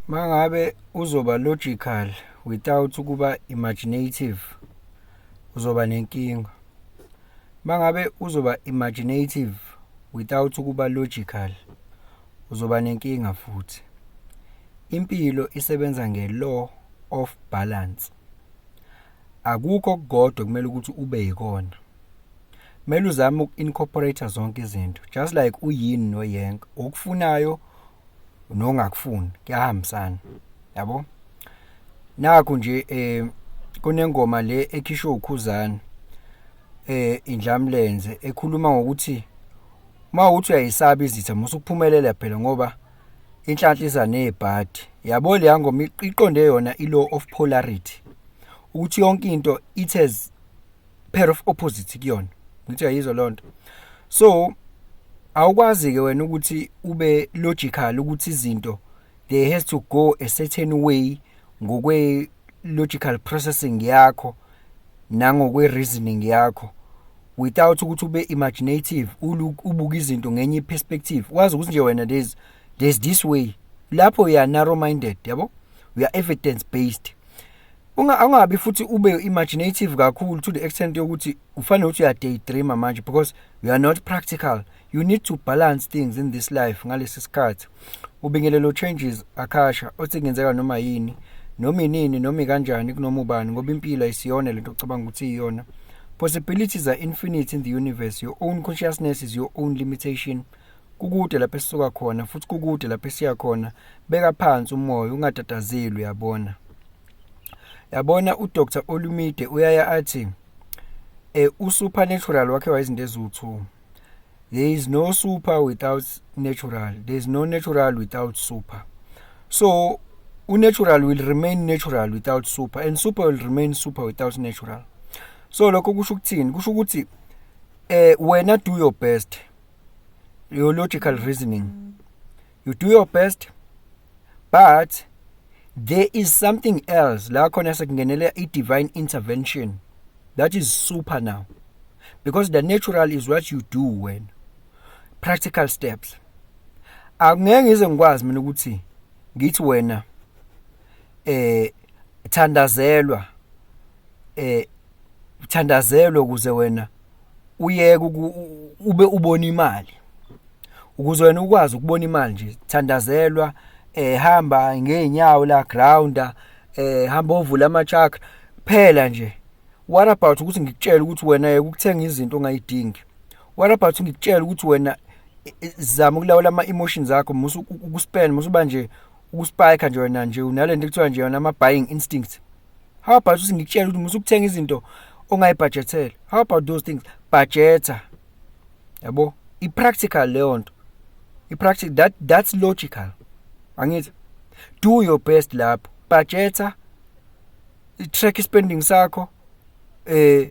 Mangabe uzoba logical without ukuba imaginative, uzoba nenkinga. Mangabe uzoba imaginative without ukuba logical, uzoba nenkinga futhi. Impilo isebenza nge-law of balance. Akukho okukodwa kumele ukuthi ube yikona. Kumele uzame uku-incorporate zonke izinto, just like uyin noyenk, okufunayo nongakufuni kuyahambisana, yabo? Nakho nje kunengoma le ekhishwe uKhuzani Indlamlenze ekhuluma ngokuthi mawuthi uyayisaba izitha musukuphumelela phela ngoba inhlanhla iza nezibhadi. Yabo le ngoma iqonde yona i-law of polarity, ukuthi yonke into it has pair of opposites kuyona. Ngithi ayizwa lonto. So awukwazi ke wena ukuthi ube logical ukuthi izinto they has to go a certain way ngokwe logical processing yakho nangokwe reasoning yakho without ukuthi ube imaginative, ubuka izinto ngenye perspective. Wazi ukuthi nje wena there's this way. Lapho we are narrow minded, yabo? We are evidence based. Ungabi futhi ube imaginative kakhulu to the extent yokuthi ufanele ukuthi uya daydream manje, because you are not practical. You need to balance things in this life ngalesi sikhathi. Ubingelelo changes akasha othi kungenzeka noma yini, noma inini, noma kanjani kunoma ubani, ngoba impilo ayisiyona lento ocabanga ukuthi iyona. Possibilities are infinite in the universe. Your own consciousness is your own limitation. Kukude lapho esisuka khona futhi kukude lapho esiya khona. Beka phansi umoya ungatatazeli, uyabona. Yabona uDr Olumide uyaya athi usupernatural wakhe wayizinto ezithu. There is no super without natural. There is no natural without super. So unnatural will remain natural without super, and super will remain super without natural. So lokho kusho ukuthini? Kusho ukuthi wena do your best. Your logical reasoning. You do your best, but there is something else la khona sekungenela i-divine intervention. That is super now. Because the natural is what you do when. Practical steps. Angeke ngize ngikwazi mina ukuthi ngithi wena thandazelwa ukuze wena uyeke ube ubona imali. Ukuze wena ukwazi ukubona imali nje, thandazelwa, hamba ngeenyawo la grounder, hamba ovula amachakra phela nje. What about ukuthi ngikutshela ukuthi wena ukuthenga izinto ongayidingi? What about ngikutshela ukuthi wena zama ukulawula ama-emotions akho, musu ukuspend, musuba nje ukuspike nje wena nje unalento ekuthiwa nje yona ama-buying instincts? How about ukuthi ngikutshela ukuthi musu ukuthenga izinto ongayibudgetela? How about those things? Budgeta. Yabo? I-practical leyo nto. I-practical, that's logical. Angithi? Do your best lapho. Budgeta. Track spending sakho.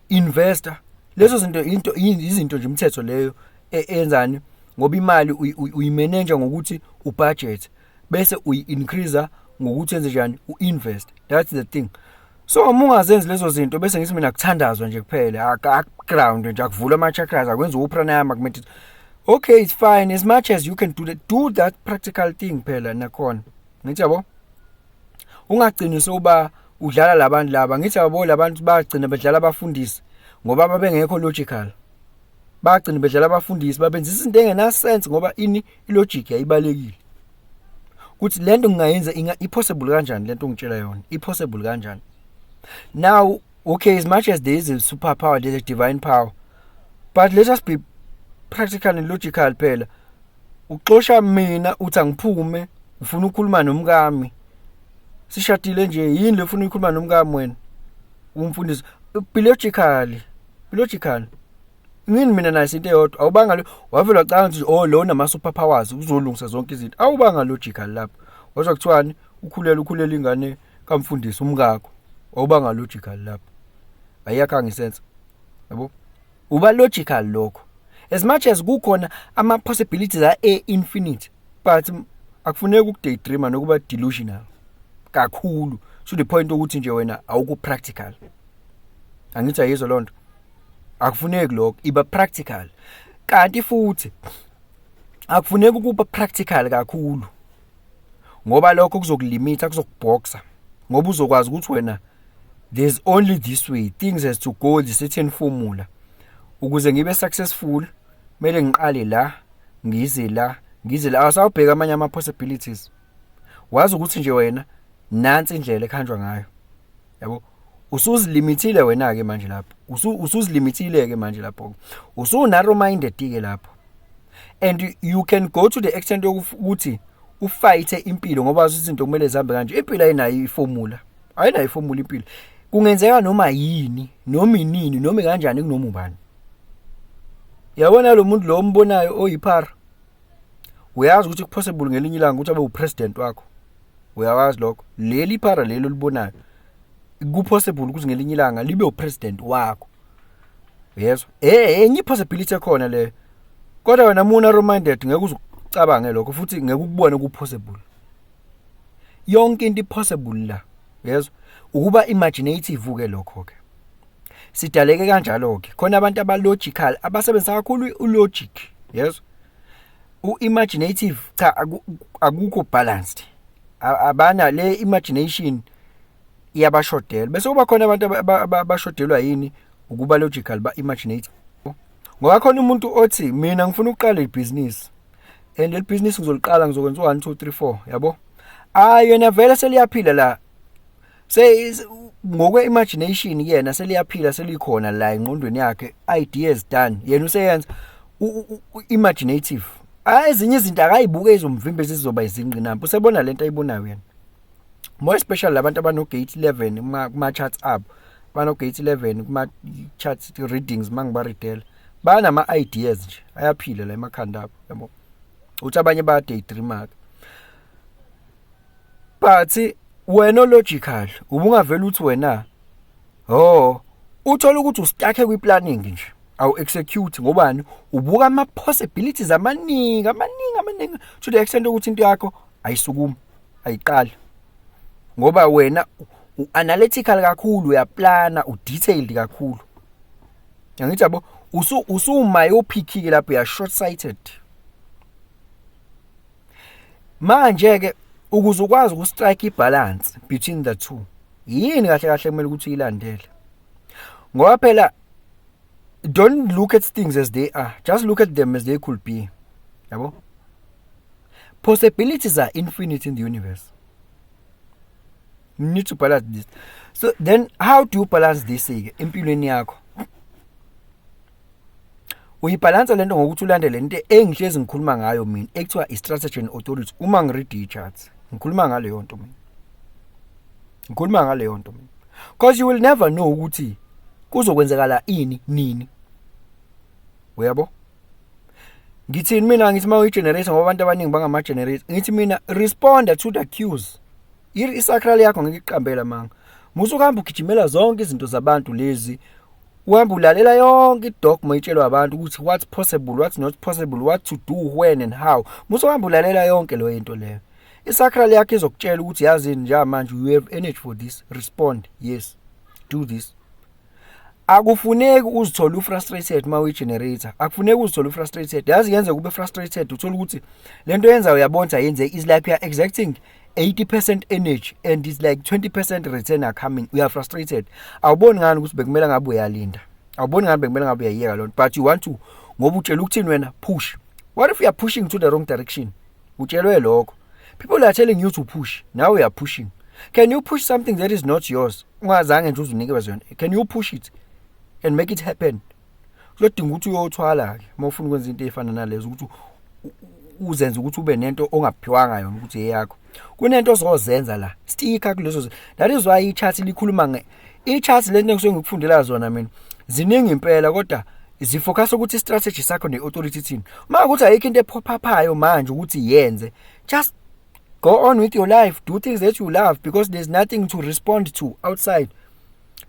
Investor. Lezo zinto izinto nje imithetho leyo enzani ngoba imali uyimanage ngokuthi ubudget bese uyi-increase ngokuthi enze njani uinvest. That's the thing. So uma ungazenzi lezo zinto bese ngithi mina kuthandazwa nje kuphela, akground nje akuvula ama-chakras, akwenza upranayama kumele. Okay, it's fine as much as you can do that practical thing phela nakhona. Ngithi yabo ungagcini soba udlala labantu laba. Ngithi yabo labantu bagcina bedlala abafundisi ngoba babengekho logical. Bagcina bedlala abafundisi babenza izinto engena sense ngoba ilogic yayibalekile. Kuthi lento ngingayenza i-possible kanjani lento ngitshela yona? I-possible kanjani? Now, okay, as much as there is a superpower, there is a divine power, but let us be practical and logical phela. Uxosha mina uthi angiphume, ufuna ukukhuluma nomkami. Sishadile nje, yini le ufuna ukukhuluma nomkami wena? Umfundisi be logical. Ngini mina nasi into eyodwa, awubanga wavela wacanga ukuthi lo nama superpowers uzolungisa zonke izinto. Awubanga logical lapho. Wazwa kuthiwani ukhulela ingane kamfundisi umkakho. Awubanga logical lapho. Ayakha ngisense. Yabo? Uba logical lokho. As much as kukhona ama possibilities are infinite, but akufuneki ukudaydreama nokuba delusional kakhulu to the point ukuthi nje wena awuku practical. Angithi ayizwa lonto. Akufuneki lokho, iba practical. Kanti futhi akufuneki ukuba practical kakhulu ngoba lokho kuzokulimita kuzokuboxa ngoba uzokwazi ukuthi wena there's only this way, things has to go the certain formula ukuze ngibe successful. Kumele ngiqale la ngize la awusawubheka amanye ama possibilities. Wazi ukuthi nje wena nansi indlela ekhanjwa ngayo, yabo. Usuzilimitile wena ke manje lapho, usuzilimitile ke manje lapho, usunarrow minded ke lapho, and you can go to the extent ukuthi ufight impilo ngoba izinto kumele zihambe kanje. Impilo ayinayo iformula, ayinayo iformula impilo. Kungenzeka noma yini, noma inini, noma kanjani kunoma ubani. Yabona lo muntu lo ombonayo oyiphara, uyazi ukuthi kupossible ngelinye ilanga ukuthi abe upresident wakho. Uyawazi lokho, leli phara lelo libonayo kupossible ukuthi ngelinye ilanga libe upresident wakho. Yes, enye possibility ekhona le, kodwa wena muna reminded ngeke uzucabange lokho futhi ngeke ukubone kupossible. Yonke into possible la, yes, ukuba imaginative ke lokho ke. Sidaleke kanjalo ke, khona abantu abalogical abasebenzisa kakhulu ulogic, yes. Imaginative cha akukho balanced, abana le imagination iyabashodela, bese kuba khona abantu abashodelwa yini ukuba logical ba imaginative. Ngoba khona umuntu othi mina ngifuna uqala ibusiness, and le business ngizoliqala ngizokwenza 1 2 3 4, yabo. Yena vele seliyaphila la, ngokwe imagination yena seliyaphila, selikhona la engqondweni yakhe, ideas done, yena useyenza imaginative. Ezinye izinto akayibuke izomvimbe zizoba izinqinamba. Usebona lento ayibonayo yena, more especially labantu abano gate 11 kuma charts up, bano gate 11 kuma charts readings mangibaridela, banama ideas nje, ayaphila la emakhanda abo, yabo. Uthi abanye ba daydreamer, but wena logical ubungavela uthi wena uthola ukuthi ustuck kwi-planning nje, awu execute ngobani ubuka ama possibilities amaningi to the extent ukuthi into yakho ayisukuma ayiqala, ngoba wena analytical kakhulu, uyaplana, udetailed kakhulu. Ngithi yabo usumyopic lapho, ya short sighted. Manje ke ukuze ukwazi ukustrike ibalance between the two, yini kahle kahle kumele ukuthi uyilandele, ngoba phela don't look at things as they are, just look at them as they could be, yabo. Possibilities are infinite in the universe. You need to balance this. So then how do you balance this empilweni yakho? Uyibalance lento ngokuthi ulandele lento engihlezi ngikhuluma ngayo mina ekuthiwa i-strategy and authority. Uma ngiread i-charts ngikhuluma ngale yonto mina, because you will never know ukuthi kuzokwenzakala ini nini, uyabo. Ngithini mina, ngithi ma uyi-generator ngoba abantu abaningi bangama-generator, ngithi mina respond to the cues. Isakral yakho ngiyiqambela manga, musukuhamba ugijimela zonke izinto zabantu lezi, uhamba ulalela yonke idogma itshelwa abantu ukuthi what's possible, what's not possible, what to do, when and how. Musukuhamba ulalela yonke lo yento leyo. Isakral yakho izokutshela ukuthi yazini nje manje you have energy for this, respond, yes, do this. Akufuneki uzithola ufrustrated ma uyi-generator, akufuneki uzithola ufrustrated. Yazi yenze kube frustrated, uthola ukuthi lento yenza uyabonza yenze is like you are exacting 80% energy and it's like 20% return are coming. We are frustrated. Awuboni ngani ukuthi bekumela ngabe uyalinda, awuboni ngani bekumela ngabe uyayeka lonto, but you want to, ngoba utshela ukuthini wena push. What if you are pushing to the wrong direction? Utshelwe lokho. People are telling you to push, now you are pushing. Can you push something that is not yours? Ungazange nje uzunike yona. Can you push it and make it happen? Kuzodinga ukuthi uyothwala ke uma ufuna ukwenza into efana nalezo, ukuthi uzenze ukuthi ube nento ongaphiwanga yona ukuthi eyakho. Kunento ozozenza la, sticker kulezo. That is why i-chart likhuluma i-chart lento engisuke ngikufundela zona mina ziningi impela, kodwa zifocus ukuthi strategy sakho ne-authority thini. Uma ukuthi ayikho into ephophayo manje ukuthi yenze, just go on with your life, do things that you love, because there's nothing to respond to outside.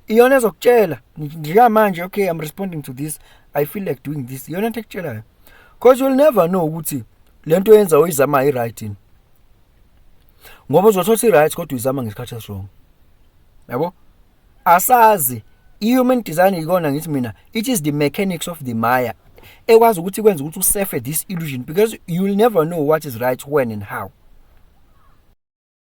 Iyona ezokutshela nje manje, okay, I'm responding to this, I feel like doing this. Iyona into ekutshelayo, because you'll never know ukuthi lento yenza uyizama i-right in, ngoba uzothola i-right kodwa uyizama ngesikhathi esi-wrong, yabo. Asazi i-human design ikona ngithi mina, it is the mechanics of the Maya ekwazi ukuthi kwenza ukuthi usurfe this illusion, because you will never know what is right, when and how.